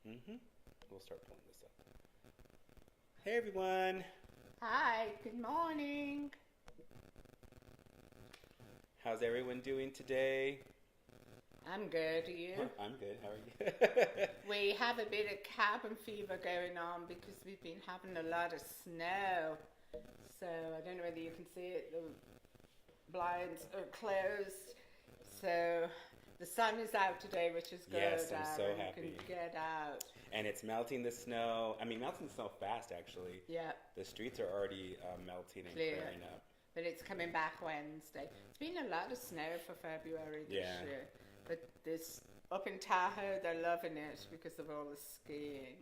Mm-hmm. We'll start pulling this up. Hey everyone, Hi, good morning. how's everyone doing today? I'm good, are you? I'm good. How are you? We have a bit of cabin fever going on because we've been having a lot of snow. So I don't know whether you can see it, the blinds are closed. So the sun is out today, which is good, Yes, I'm so and you can happy. get out. And it's melting the snow. I mean, melting the snow fast actually. Yeah, The streets are already melting and clear. clearing up. But it's coming back Wednesday. It's been a lot of snow for February this Yeah, year. But this up in Tahoe, they're loving it because of all the skiing.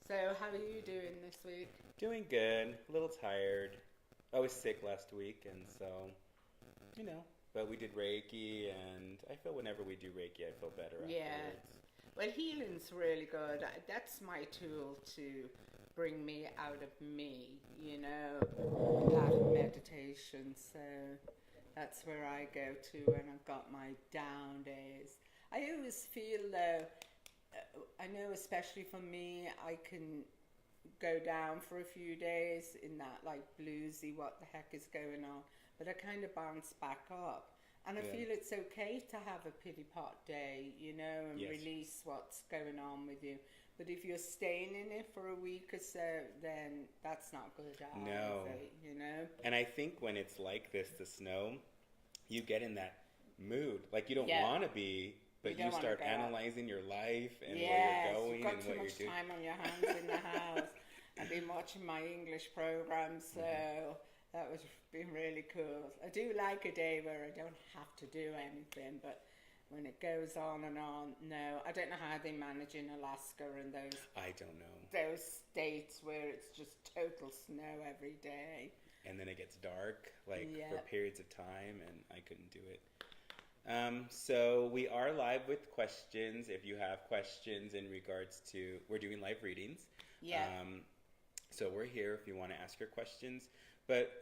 So, how are you doing this week? doing good. A little tired. I was sick last week, and so you know. But we did Reiki, and I feel whenever we do Reiki, I feel better Yeah. afterwards. Well, healing's really good. That's my tool to bring me out of me, that and meditation. So that's where I go to when I've got my down days. I always feel though, I know especially for me, I can go down for a few days in that like bluesy, what the heck is going on, but I kind of bounce back up. And I Yeah. feel it's okay to have a pity pot day, and Yes. release what's going on with you. But if you're staying in it for a week or so, then that's not good No. either. And I think when it's like this, the snow, you get in that mood. Like you don't Yeah, want to be, you but you don't want to start go out. analyzing your life and where you're Yes, you've going got and too what you're much doing. time on your hands in the house. I've been watching my English program, so Hmm. that was been really cool. I do like a day where I don't have to do anything, but when it goes on and on, no, I don't know how they manage in Alaska and I don't know. those states where it's just total snow every day. And then it gets dark, like for Yeah, periods of time, and I couldn't do it. So we are live with questions. If you have questions in regards to, we're doing live readings. yeah, Um, so we're here if you want to ask your questions. But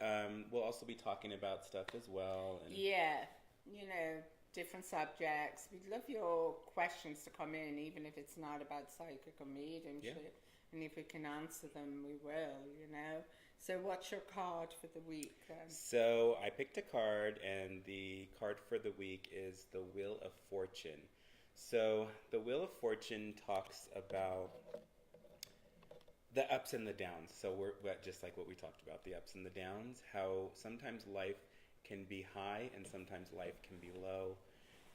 we'll also be talking about stuff as well. And yeah. You know, different subjects. We'd love your questions to come in, even if it's not about psychic or yeah. mediumship. And if we can answer them, we will. So, what's your card for the week then? So I picked a card, and the card for the week is the Wheel of Fortune. So the Wheel of Fortune talks about the ups and the downs. So we're just like what we talked about, the ups and the downs, how sometimes life can be high and sometimes life can be low.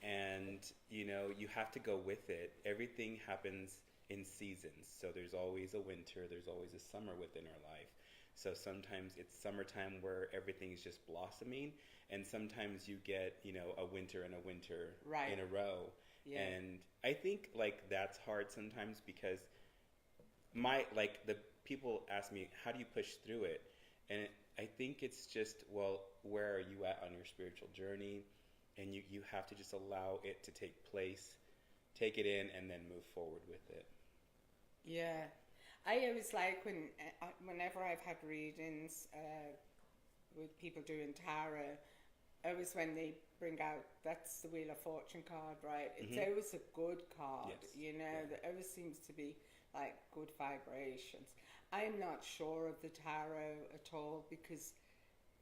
And you have to go with it. Everything happens in seasons. So there's always a winter, there's always a summer within our life. So sometimes it's summertime where everything's just blossoming, and sometimes you get, a winter and a winter Right. in a row. Yeah. And I think like that's hard sometimes because my like the people ask me how do you push through it, and I think it's just, well, where are you at on your spiritual journey, and you have to just allow it to take place, take it in, and then move forward with it. Yeah. I always like whenever I've had readings with people doing tarot, always when they bring out that's the Wheel of Fortune card, right? It's Hmm. always a good card, Yes. Yeah. that always seems to be like good vibrations. I'm not sure of the tarot at all because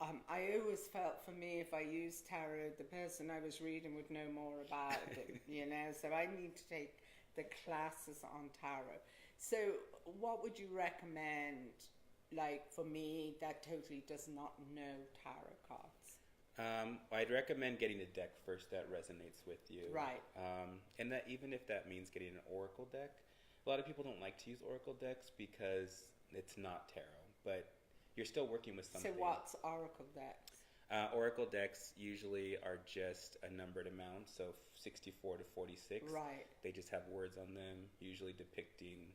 I always felt for me if I used tarot, the person I was reading would know more about it. So I need to take the classes on tarot. So, what would you recommend, like for me that totally does not know tarot cards? I'd recommend getting a deck first that resonates with you. Right. And that even if that means getting an oracle deck, a lot of people don't like to use oracle decks because it's not tarot, but you're still working with So, something. what's oracle decks? Oracle decks usually are just a numbered amount, so 64 to 46. Right. They just have words on them, usually depicting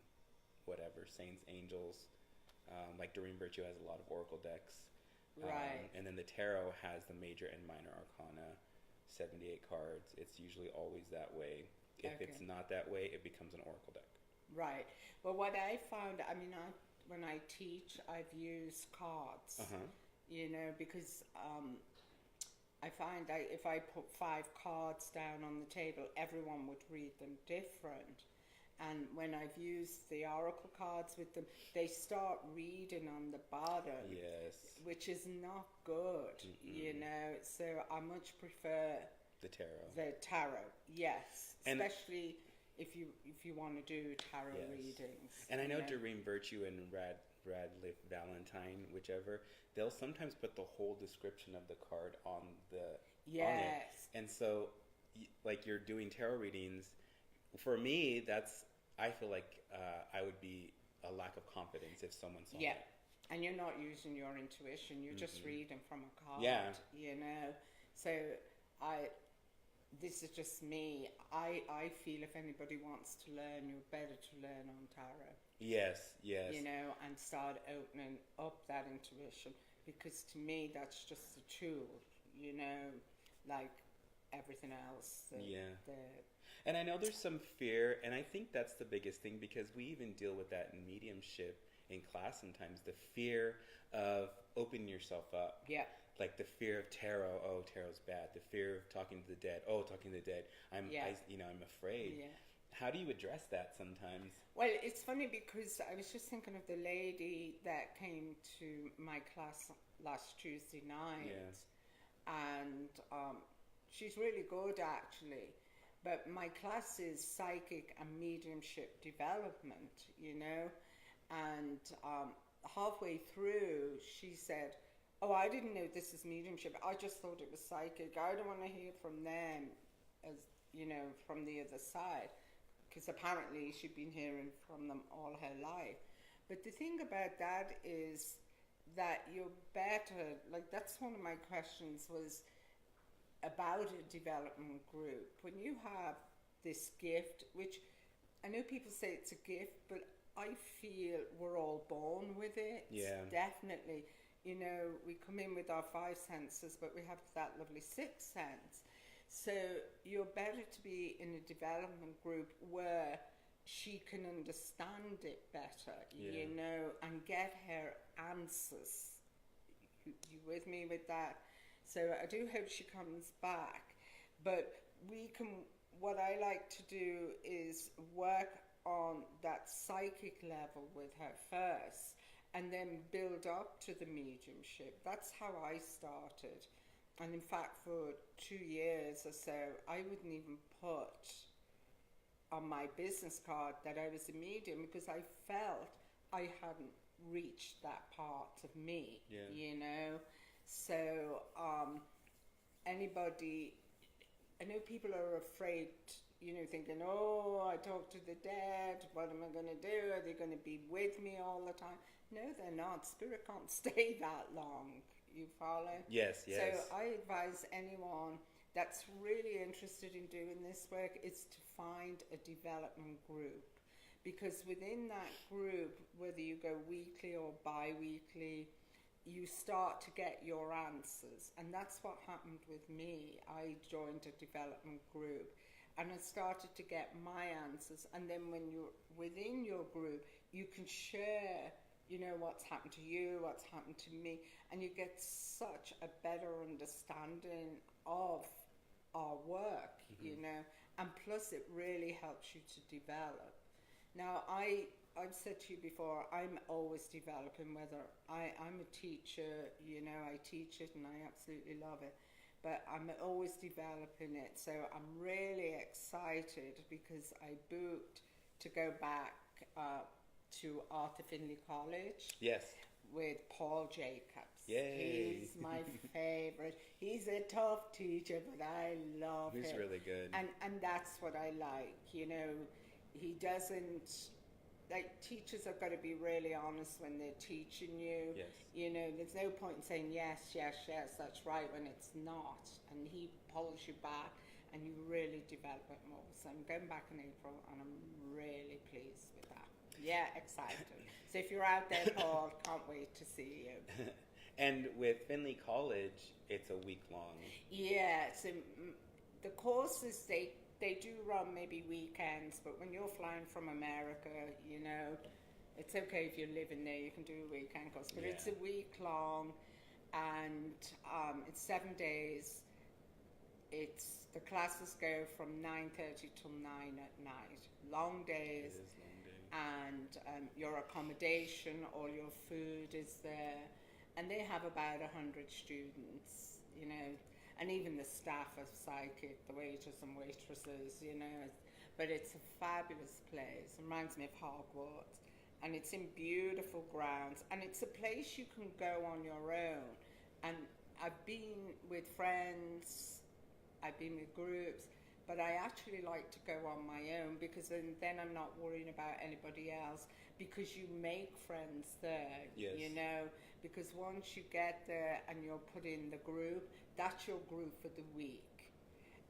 whatever, saints, angels. Like Doreen Virtue has a lot of oracle decks. Right. And then the tarot has the major and minor arcana, 78 cards. It's usually always that way. If Okay. it's not that way, it becomes an oracle deck. Right. Well, what I found, I mean, when I teach, I've used cards, Uh huh. because I find if I put five cards down on the table, everyone would read them different. And when I've used the oracle cards with them, they start reading on the bottom, Yes. which is not good, you know. So I much prefer The tarot. the tarot, yes, And- especially if you want to do tarot Yes. readings. And I know you Doreen Virtue and Radcliffe Valentine, whichever, they'll sometimes put the whole description of the card on it. Yes. And so, like, you're doing tarot readings. For me, I feel like I would be a lack of confidence if someone saw Yeah. that. And you're not using your intuition, you're just reading from a card, Yeah. you know. So this is just me. I feel if anybody wants to learn, you're better to learn on tarot. Yes, yes. You know, and start opening up that intuition, because to me that's just a tool, you know, like everything else. And I know there's some fear, and I think that's the biggest thing, because we even deal with that in mediumship in class sometimes, the fear of opening yourself up. Yeah. Like the fear of tarot, oh, tarot's bad. The fear of talking to the dead, oh, talking to the dead. I'm afraid. Yeah. How do you address that sometimes? Well, it's funny because I was just thinking of the lady that came to my class last Tuesday night, and she's really good actually. But my class is psychic and mediumship development, you know, and halfway through she said, "Oh, I didn't know this is mediumship. I just thought it was psychic. I don't want to hear from them, as you know, from the other side." Because apparently she'd been hearing from them all her life. But the thing about that is that you're better, like that's one of my questions was about a development group. When you have this gift, which I know people say it's a gift, but I feel we're all born with it. Yeah. Definitely. You know, we come in with our 5 senses, but we have that lovely 6th sense. So you're better to be in a development group where she can understand it better, you know, and get her answers. You with me with that? So I do hope she comes back. But what I like to do is work on that psychic level with her first, and then build up to the mediumship. That's how I started. And in fact, for 2 years or so, I wouldn't even put on my business card that I was a medium, because I felt I hadn't reached that part of me, you know. So anybody, I know people are afraid, you know, thinking, oh, I talk to the dead, what am I going to do? Are they going to be with me all the time? No, they're not. Spirit can't stay that long. You follow? Yes, yes. So I advise anyone that's really interested in doing this work is to find a development group, because within that group, whether you go weekly or bi-weekly, you start to get your answers. And that's what happened with me. I joined a development group and I started to get my answers. And then when you're within your group, you can share, you know, what's happened to you, what's happened to me, and you get such a better understanding of our work, you know, and plus it really helps you to develop. Now, I've said to you before, I'm always developing, whether I'm a teacher, you know, I teach it and I absolutely love it, but I'm always developing it. So I'm really excited because I booked to go back to Arthur Findlay College. Yes. With Paul Jacobs. Yay. He's my favorite. He's a tough teacher, but I love him. He's really good. And that's what I like, you know. He doesn't, like, teachers have got to be really honest when they're teaching you. Yes. You know, there's no point in saying yes, that's right, when it's not. And he pulls you back and you really develop it more. So I'm going back in April and I'm really pleased with that. Yeah, excited. So if you're out there, Paul, can't wait to see you. And with Findlay College, it's a week long. Yeah, so the courses, they do run maybe weekends, but when you're flying from America, you know, it's okay if you're living there, you can do a weekend course. But it's a week long, and it's 7 days. the classes go from 9:30 till 9 at night. Long days. It is long day. And your accommodation, all your food is there, and they have about 100 students, you know, and even the staff of Psychic, the waiters and waitresses, you know, but it's a fabulous place. It reminds me of Hogwarts, and it's in beautiful grounds, and it's a place you can go on your own. And I've been with friends, I've been with groups, but I actually like to go on my own, because then I'm not worrying about anybody else, because you make friends there, Yes. you know, because once you get there and you're put in the group, that's your group for the week.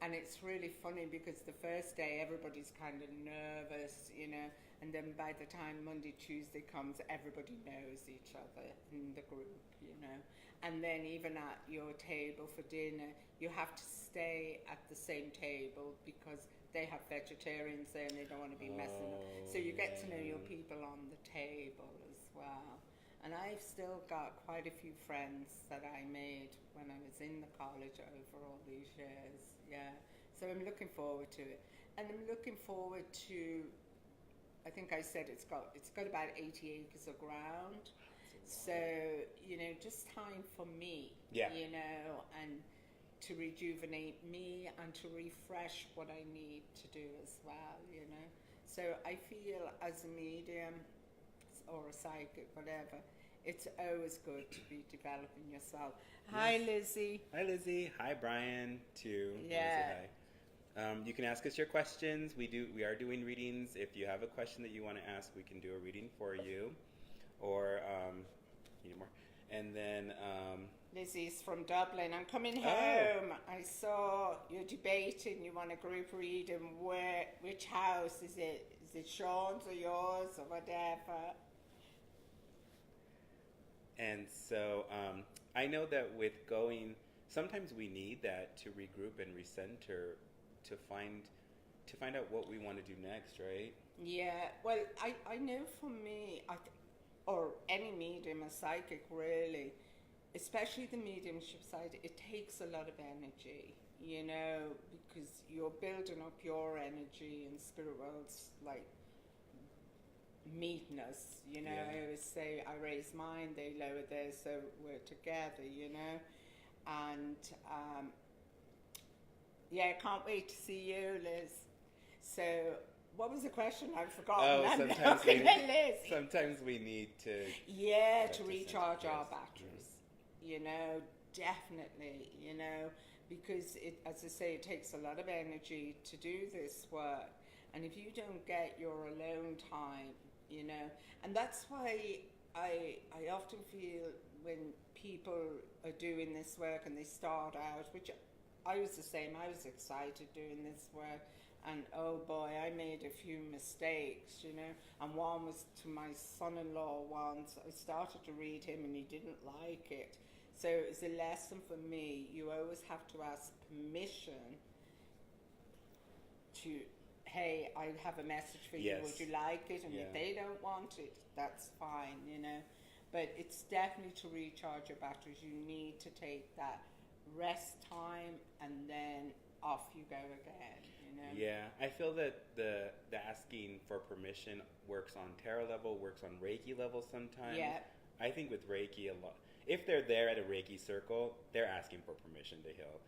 And it's really funny, because the first day everybody's kind of nervous, you know, and then by the time Monday, Tuesday comes, everybody knows each other in the group, you know. And then even at your table for dinner, you have to stay at the same table, because they have vegetarians there and they don't want to be messing up. So you get to know your people on the table as well. And I've still got quite a few friends that I made when I was in the college over all these years. Yeah. So I'm looking forward to it. And I'm looking forward to, I think I said it's got about 80 acres of ground. So, you know, just time for me, Yeah. you know, and to rejuvenate me and to refresh what I need to do as well, you know. So I feel as a medium or a psychic, whatever, it's always good to be developing yourself. Hi, Lizzie. Hi, Lizzie. Hi, Brian. Too. Yeah. Hi. You can ask us your questions. We are doing readings. If you have a question that you want to ask, we can do a reading for you. Or you need more. And then Lizzie's from Dublin. I'm coming Oh. home. I saw you're debating. You want a group reading. Which house is it? Is it Sean's or yours or whatever? and so I know that with going, sometimes we need that to regroup and recenter, to find out what we want to do next, right? Yeah. Well, I know for me, or any medium, a psychic, really, especially the mediumship side, it takes a lot of energy, you know, because you're building up your energy, and spirit world's like meeting us, you know. Yeah. I always say I raise mine, they lower theirs, so we're together, you know. And yeah, I can't wait to see you, Liz. So what was the question? I've forgotten. Oh, I'm sometimes looking at Liz. sometimes we need to. Yeah, That's to a recharge sense, our yes. batteries, you know, definitely, you know, because it, as I say, it takes a lot of energy to do this work. And if you don't get your alone time, you know, and that's why I often feel when people are doing this work and they start out, which I was the same, I was excited doing this work. And oh boy, I made a few mistakes, you know. And one was to my son-in-law once. I started to read him and he didn't like it. So it's a lesson for me. You always have to ask permission to, hey, I have a message for you. Yes. Would you like it? And Yeah. if they don't want it, that's fine, you know. But it's definitely to recharge your batteries. You need to take that rest time and then off you go again. You know? Yeah, I feel that the asking for permission works on tarot level, works on Reiki level sometimes. Yeah. I think with Reiki a lot, if they're there at a Reiki circle, they're asking for permission to heal.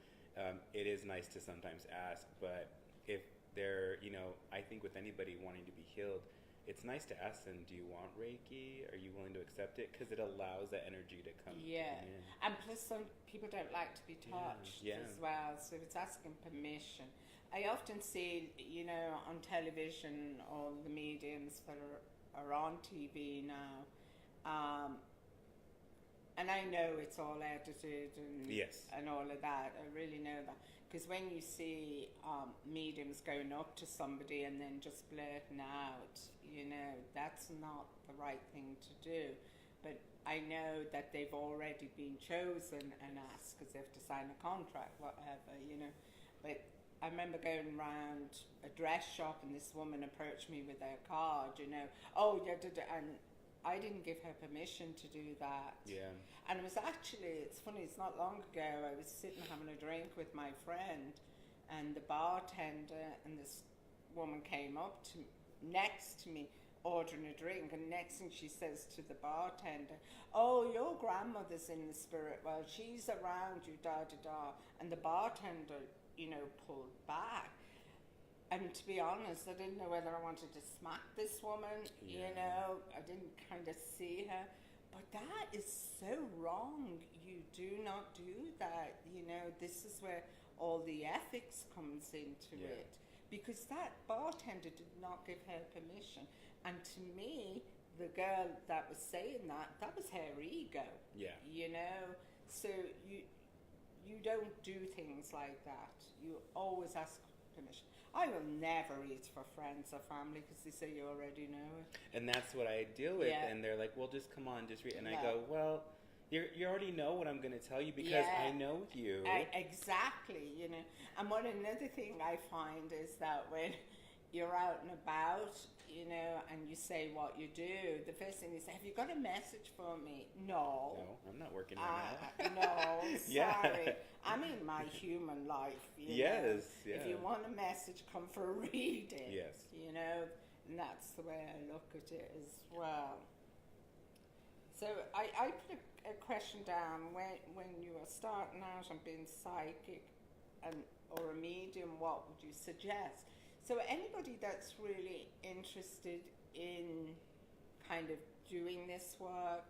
It is nice to sometimes ask, but if they're, you know, I think with anybody wanting to be healed, it's nice to ask them, do you want Reiki? Are you willing to accept it? Because it allows that energy to come Yeah. in. And plus, some people don't like to be touched Yeah. as well, so it's asking permission. I often see, you know, on television, all the mediums that are on TV now, and I know it's all edited and Yes. and all of that. I really know that, because when you see mediums going up to somebody and then just blurting out, you know, that's not the right thing to do. But I know that they've already been chosen and asked, because they have to sign a contract, whatever, you know. But I remember going round a dress shop and this woman approached me with her card, you know. Oh, yeah, and I didn't give her permission to do that. Yeah. And it was actually, it's funny, it's not long ago, I was sitting having a drink with my friend and the bartender and this woman came up to next to me ordering a drink, and next thing she says to the bartender, "Oh, your grandmother's in the spirit. Well, she's around you, da da da." And the bartender, pulled back. And to be honest, I didn't know whether I wanted to smack this woman. I didn't kind of see her. But that is so wrong. You do not do that. This is where all the ethics comes into it. Because that bartender did not give her permission. And to me, the girl that was saying that was her ego. Yeah. So you don't do things like that. You always ask permission. I will never eat for friends or family because they say you already know it. And that's what I deal with. Yeah. And they're like, well, just come on, just read. And No. I go, well, you already know what I'm going to tell you because I know you. Exactly, And another thing I find is that when you're out and about, and you say what you do, the first thing you say, "Have you got a message for me?" No. No, I'm not working right now. No, Yeah. sorry. I'm in my human life. Yes, yeah. If you want a message, come for a reading. Yes. And that's the way I look at it as well. So I put a question down when you are starting out and being psychic or a medium, what would you suggest? So anybody that's really interested in kind of doing this work,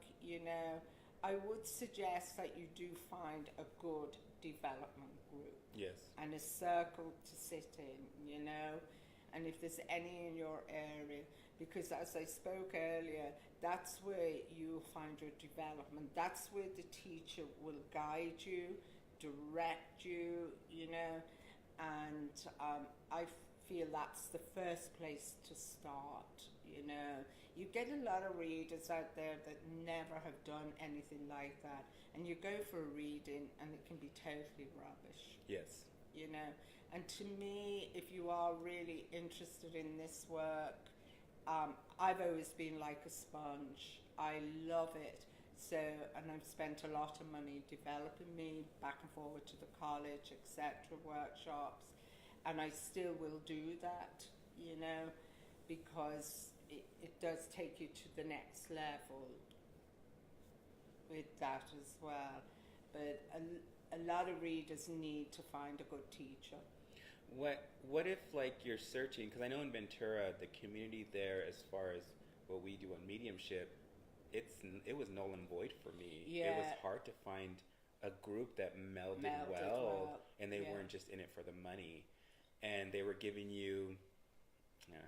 I would suggest that you do find a good development group. Yes. And a circle to sit in, and if there's any in your area, because as I spoke earlier, that's where you find your development. That's where the teacher will guide you, direct you, and I feel that's the first place to start. You get a lot of readers out there that never have done anything like that, and you go for a reading and it can be totally rubbish. Yes. And to me, if you are really interested in this work, I've always been like a sponge. I love it. So, and I've spent a lot of money developing me back and forward to the college, etc., workshops, and I still will do that, because it does take you to the next level with that as well. But a lot of readers need to find a good teacher. What if you're searching, because I know in Ventura the community there, as far as what we do on mediumship, it was null and void for me. Yeah. It was hard to find a group that melded well, and they weren't just in it for the money, and they were giving you,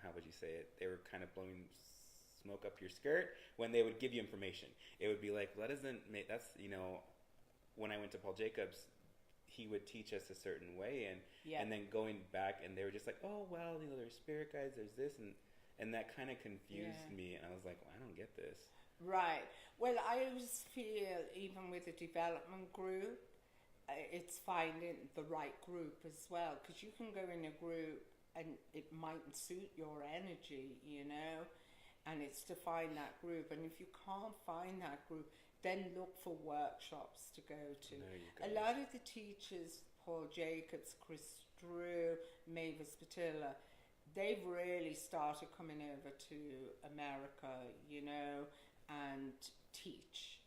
how would you say it? They were kind of blowing smoke up your skirt when they would give you information. It would be like, that doesn't make, that's, when I went to Paul Jacobs, he would teach us a certain way, and then going back, and they were just like, oh, well, there's spirit guides, there's this, and that kind of confused me, and I was like, well, I don't get this. Right. Well, I always feel, even with a development group, it's finding the right group as well, because you can go in a group and it mightn't suit your energy, and it's to find that group. And if you can't find that group, then look for workshops to go to. A lot of the teachers, Paul Jacobs, Chris Drew, Mavis Patilla, they've really started coming over to America, and teach,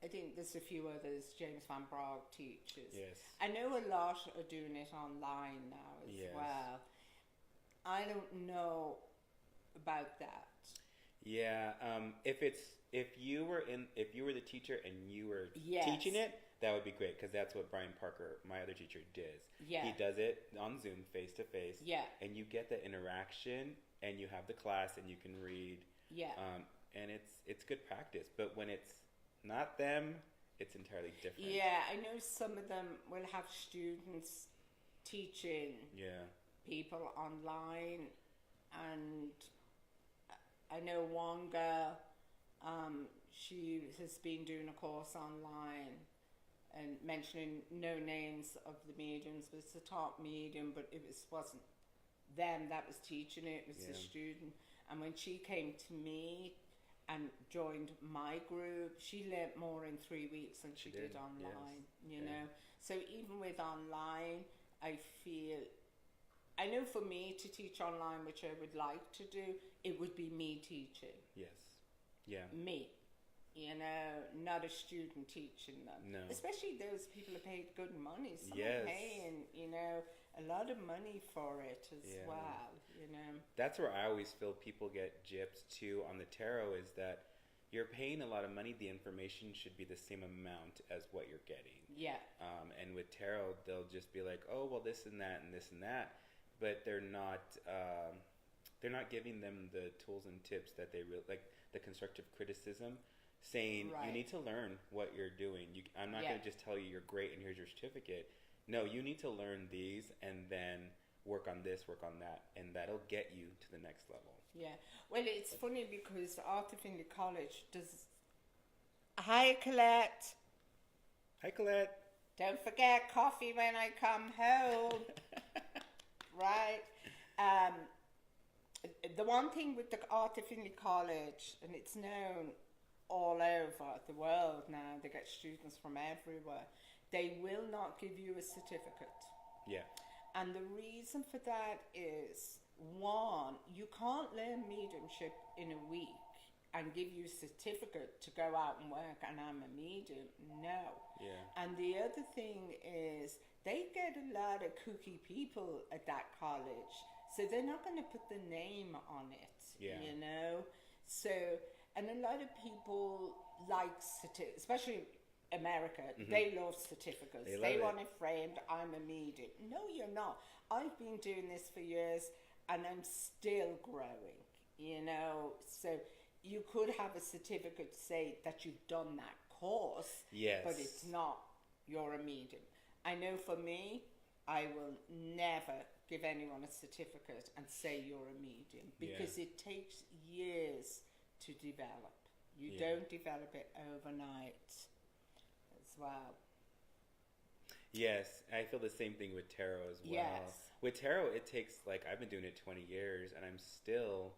I think there's a few others, James Van Praagh teaches. Yes. I know a lot are doing it online now as well. I don't know about that. Yeah, if you were the teacher and you were teaching it, that would be great, because that's what Brian Parker, my other teacher, does. Yeah. He does it on Zoom, face to face. Yeah. And you get the interaction, and you have the class, and you can read. Yeah. And it's good practice. But when it's not them, it's entirely different. Yeah, I know some of them will have students teaching people online, and I know one girl, she has been doing a course online and mentioning no names of the mediums, but it's the top medium, but it wasn't them that was teaching it, it was the student. And when she came to me, and joined my group. She learnt more in 3 weeks than she did did, online, yes. you Yeah. know. So even with online, I feel, I know for me to teach online, which I would like to do, it would be me teaching. Yes. Yeah. Me, you know, not a student teaching them. No. Especially those people who paid good money. Some Yes. are paying, you know, a lot of money for it as Yeah. well, you know. That's where I always feel people get gypped too on the tarot, is that you're paying a lot of money. The information should be the same amount as what you're getting. Yeah. And with tarot, they'll just be like, oh, well, this and that and this and that. But they're not giving them the tools and tips that they like the constructive criticism, saying Right. you need to learn what you're doing. I'm not Yeah. going to just tell you you're great and here's your certificate. No, you need to learn these and then work on this, work on that, and that'll get you to the next level. Yeah. Well, it's funny because Arthur Findlay College does. Hi, Colette. Hi, Colette. Don't forget coffee when I come home. Right. The one thing with the Arthur Findlay College, and it's known all over the world now, they get students from everywhere, they will not give you a certificate. Yeah. And the reason for that is, one, you can't learn mediumship in a week and give you a certificate to go out and work and I'm a medium. No. Yeah. And the other thing is, they get a lot of kooky people at that college, so they're not going to put the name on it, Yeah. you know? So, and a lot of people like, especially America, they love certificates. They love They it. want it framed, I'm a medium. No, you're not. I've been doing this for years and I'm still growing, you know? So you could have a certificate to say that you've done that course, Yes. but it's not, you're a medium. I know for me, I will never give anyone a certificate and say you're a medium because it takes years to develop. You Yeah. don't develop it overnight as well. Yes, I feel the same thing with tarot as well. Yes. With tarot, it takes, like, I've been doing it 20 years and I'm still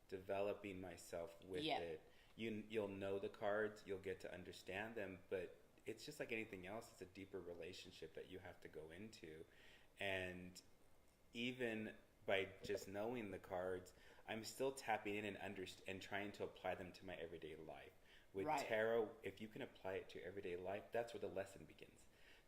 developing myself with Yeah. it. You'll know the cards, you'll get to understand them, but it's just like anything else. It's a deeper relationship that you have to go into. And even by just knowing the cards, I'm still tapping in and trying to apply them to my everyday life. With Right. tarot, if you can apply it to your everyday life, that's where the lesson begins.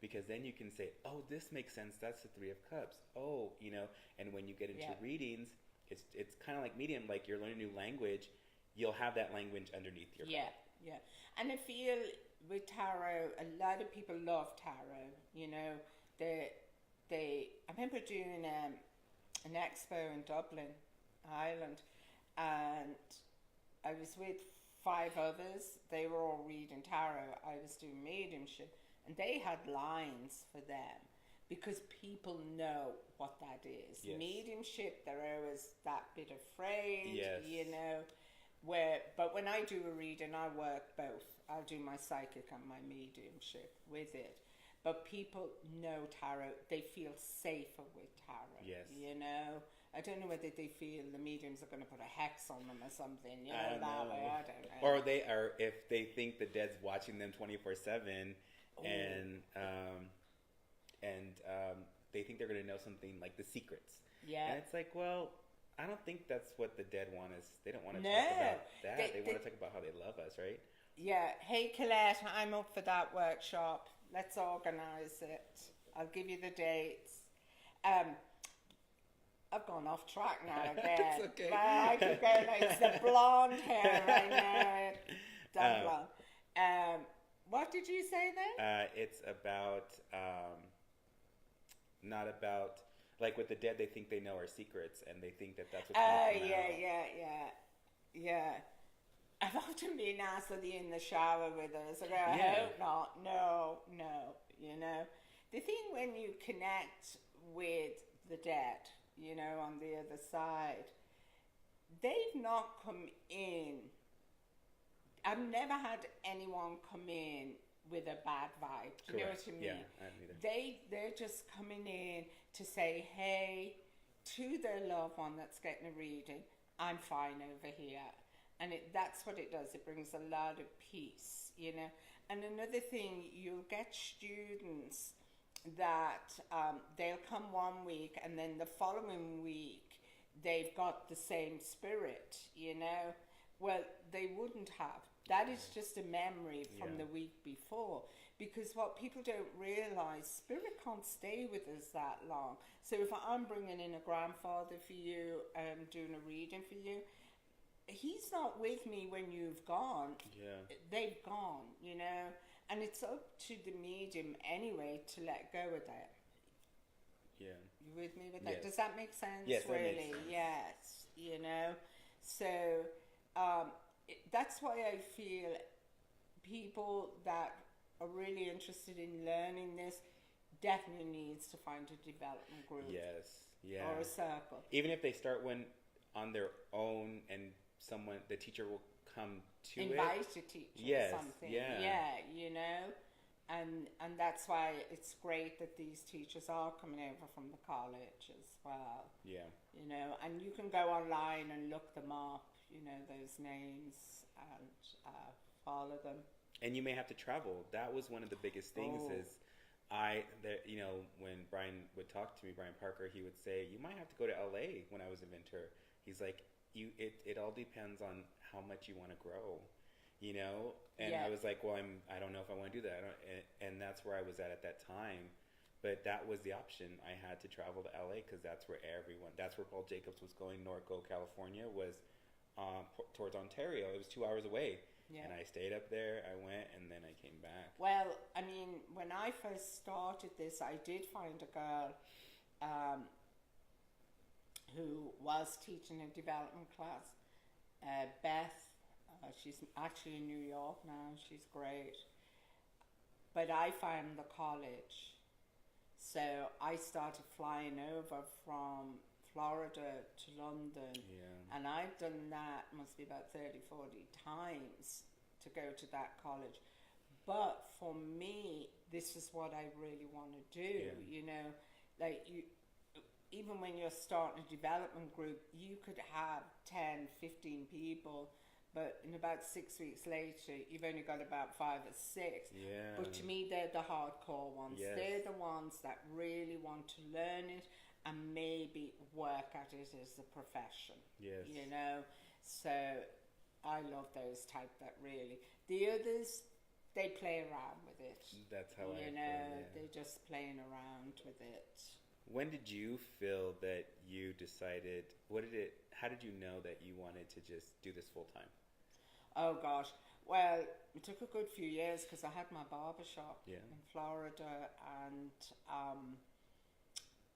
Because then you can say, oh, this makes sense. That's the Three of Cups. Oh, you know, and when you get into Yeah. readings, it's kind of like medium, like you're learning a new language. You'll have that language underneath your Yeah, belt. yeah. And I feel with tarot, a lot of people love tarot. You know, I remember doing an expo in Dublin, Ireland, and I was with 5 others. They were all reading tarot. I was doing mediumship, and they had lines for them because people know what that is. Yes. Mediumship, they're always that bit afraid, Yes. you know. But when I do a reading, I work both. I'll do my psychic and my mediumship with it. But people know tarot. They feel safer with tarot. Yes. You know? I don't know whether they feel the mediums are going to put a hex on them or something. You know, I don't that know. way. I don't know. Or they are, if they think the dead's watching them 24/7, and they think they're going to know something like the secrets. Yeah. And it's like, well, I don't think that's what the dead want us. They don't want to No. talk about that. They want They- to talk about how they love us, right? Yeah. Hey, Colette, I'm up for that workshop. Let's organise it. I'll give you the dates. I've gone off track now again. It's okay. But I could go like it's the blonde hair, I know. Dumb blonde. What did you say then? It's about, not about, like with the dead, they think they know our secrets, and they think that that's what's Oh, going to come yeah. Yeah. I've often been asked, are they in the shower with us? I go, I Yeah. hope not. No, you know. The thing when you connect with the dead, you know, on the other side, they've not come in. I've never had anyone come in with a bad vibe. Do you know what I mean? Yeah, I don't either. They're just coming in to say, hey, to their loved one that's getting a reading, I'm fine over here. and that's what it does. It brings a lot of peace, you know. And another thing, you'll get students that they'll come one week and then the following week they've got the same spirit, you know. Well, they wouldn't have. That is just a memory from Yeah. the week before. Because what people don't realize, spirit can't stay with us that long. So if I'm bringing in a grandfather for you, doing a reading for you, he's not with me when you've gone. Yeah. They've gone, you know. And it's up to the medium anyway to let go of that. Yeah. You with me with that? Yes. Does that make sense? Yes, that really? makes sense. Yes. You know. So that's why I feel people that are really interested in learning this definitely needs to find a development group Yes. Yeah. or a circle. Even if they start one on their own, and the teacher will come to Invite it. a teacher Yes, or something. yeah. Yeah, you know. And that's why it's great that these teachers are coming over from the college as well. Yeah. You know, and you can go online and look them up, you know, those names, and follow them. And you may have to travel. That was one of the biggest things. Oh. Is you know, when Brian would talk to me, Brian Parker, he would say, you might have to go to LA when I was in Ventura. He's like, it all depends on how much you want to grow, you know? And Yeah. I was like, well, I don't know if I want to do that. And that's where I was at that time. But that was the option. I had to travel to LA because that's where Paul Jacobs was going. Norco, California was towards Ontario. It was 2 hours away. Yeah. And I stayed up there, I went, and then I came back. Well, I mean, when I first started this, I did find a girl who was teaching a development class, Beth. She's actually in New York now. She's great. But I found the college. So I started flying over from Florida to London. Yeah. And I've done that, must be about 30, 40 times to go to that college. But for me, this is what I really want to do, Yeah. you know. Like, even when you're starting a development group, you could have 10, 15 people, but in about 6 weeks later, you've only got about 5 or 6. Yeah. But to me, they're the hardcore ones. Yes. They're the ones that really want to learn it and maybe work at it as a profession. Yes. You know? So I love those type that really. The others, they play around with it. That's how I You feel, know, yeah. they're just playing around with it. When did you feel that you decided, how did you know that you wanted to just do this full time? Oh gosh. Well, it took a good few years because I had my barber shop Yeah. in Florida, and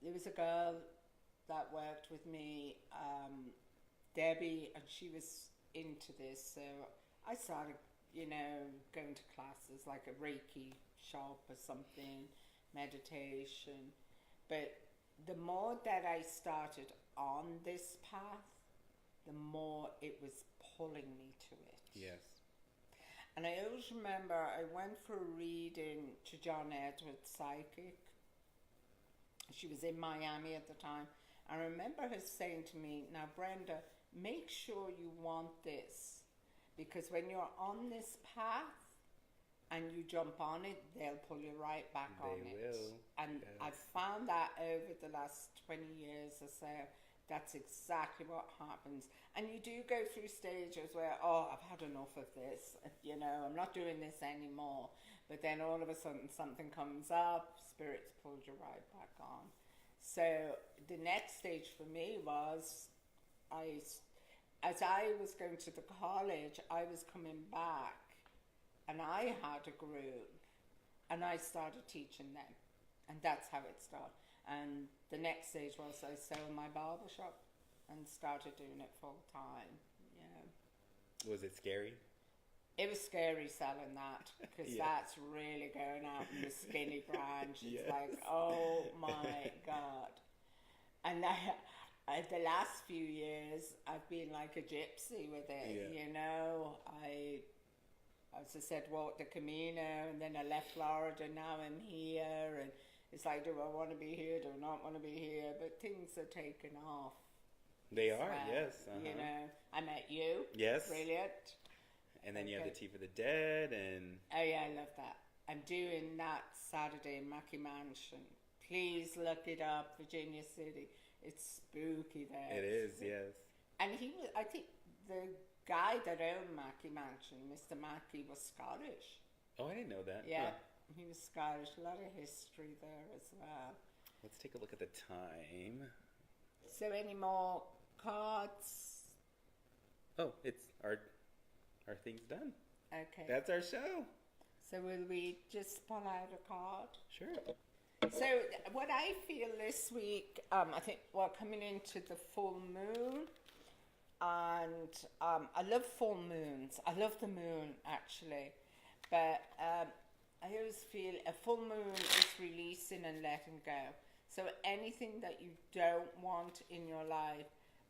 there was a girl that worked with me, Debbie, and she was into this. So I started, you know, going to classes like a Reiki shop or something, meditation. But the more that I started on this path, the more it was pulling me to it. Yes. And I always remember I went for a reading to John Edwards, psychic. She was in Miami at the time. I remember her saying to me, now Brenda, make sure you want this, because when you're on this path and you jump on it, they'll pull you right back on it. They will. And Yes. I've found that over the last 20 years or so, that's exactly what happens. And you do go through stages where, oh, I've had enough of this, you know, I'm not doing this anymore. But then all of a sudden something comes up, spirits pulled you right back on. So the next stage for me was, as I was going to the college, I was coming back and I had a group and I started teaching them. And that's how it started. And the next stage was I sold my barber shop and started doing it full time. Yeah. Was it scary? It was scary selling that because Yeah. that's really going out in the skinny branch. It's Yes. like, oh my God. And the last few years, I've been like a gypsy with it, Yeah. you know. As I said, walked the Camino, and then I left Florida, now I'm here, and it's like, do I want to be here, do I not want to be here? But things are taking off, They as are, well. yes. You know, I met you. Yes. Brilliant. And then you have Okay. the Tea for the Dead, and Oh yeah, I love that. I'm doing that Saturday in Mackey Mansion. Please look it up, Virginia City. It's spooky there. it is, yes. And he was, I think the guy that owned Mackey Mansion, Mr. Mackey, was Scottish. Oh, I didn't know that. Yeah, Huh. he was Scottish. A lot of history there as well. Let's take a look at the time. So, any more cards? Oh, it's our thing's done. Okay. That's our show. So, will we just pull out a card? Sure. So, what I feel this week, I think we're coming into the full moon, and I love full moons. I love the moon actually, but I always feel a full moon is releasing and letting go. So, anything that you don't want in your life,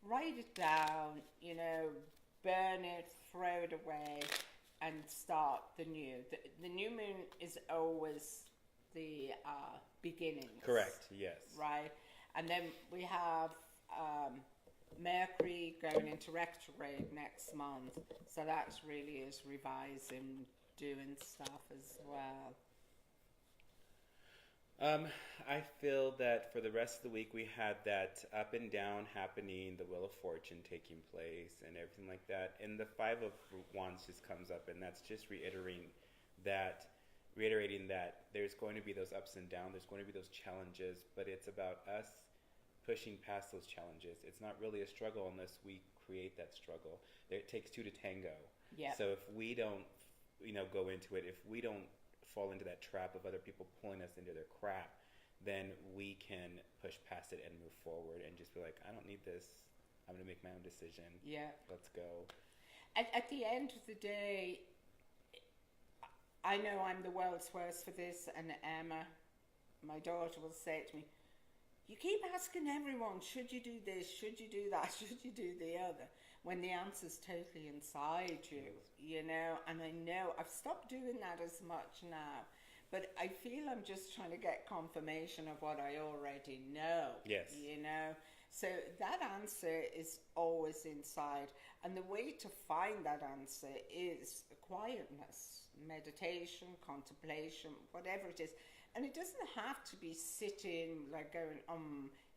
write it down, you know, burn it, throw it away, and start the new. The new moon is always the beginnings. Correct. Yes. Right? And then we have Mercury going into retrograde next month. So that really is revising, doing stuff as well. I feel that for the rest of the week we had that up and down happening, the Wheel of Fortune taking place, and everything like that. And the Five of Wands just comes up, and that's just reiterating that there's going to be those ups and downs, there's going to be those challenges, but it's about us pushing past those challenges. It's not really a struggle unless we create that struggle. It takes two to tango. Yeah. So if we don't, go into it, if we don't fall into that trap of other people pulling us into their crap, then we can push past it and move forward and just be like, I don't need this. I'm going to make my own decision. Yeah. Let's go. At the end of the day, I know I'm the world's worst for this, and Emma, my daughter, will say to me, you keep asking everyone, should you do this, should you do that, should you do the other, when the answer's totally inside you, and I know I've stopped doing that as much now, but I feel I'm just trying to get confirmation of what I already know. Yes. So that answer is always inside, and the way to find that answer is quietness, meditation, contemplation, whatever it is. And it doesn't have to be sitting like going,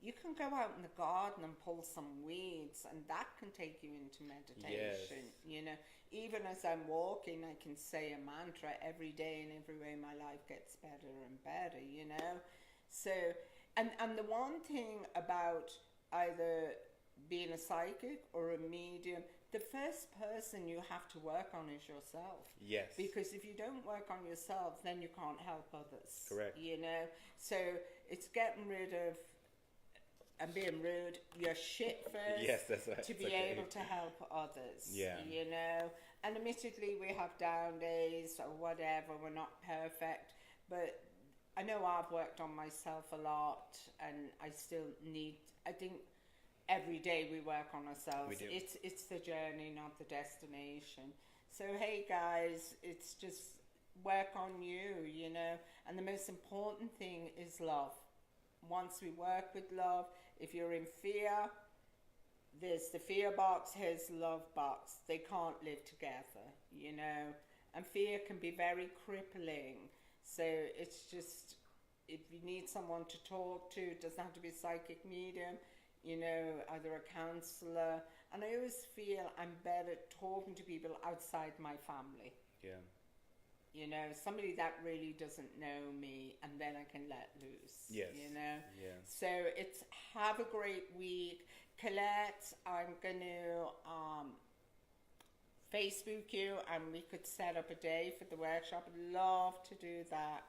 you can go out in the garden and pull some weeds, and that can take you into meditation. Yes. Even as I'm walking, I can say a mantra every day, and every way my life gets better and better, So, and the one thing about either being a psychic or a medium, the first person you have to work on is yourself. Yes. Because if you don't work on yourself, then you can't help others. Correct. So it's getting rid of, and being rude, your shit first. Yes, that's right. To be able to help others. Yeah. And admittedly, we have down days or whatever. We're not perfect, but I know I've worked on myself a lot, and I still need. I think every day we work on ourselves. We do. It's the journey, not the destination. So hey guys, it's just work on you, and the most important thing is love. Once we work with love, if you're in fear, there's the fear box, here's the love box. They can't live together, and fear can be very crippling. So it's just, if you need someone to talk to, it doesn't have to be a psychic medium, either a counselor. And I always feel I'm better talking to people outside my family. Yeah. Somebody that really doesn't know me, and then I can let loose. Yes. Yeah. So it's, have a great week. Colette, I'm going to Facebook you, and we could set up a day for the workshop. I'd love to do that.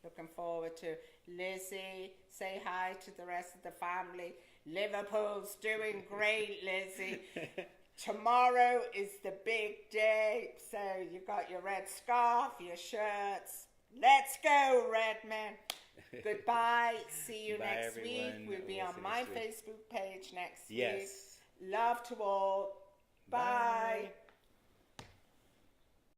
Looking forward to. Lizzie, say hi to the rest of the family. Liverpool's doing great, Lizzie. Tomorrow is the big day, so you got your red scarf, your shirts. Let's go, Redman. Goodbye. See you Bye, next everyone. week. We'll be We'll on see my next week. Facebook page next week. Yes. Love to all. Bye. Bye.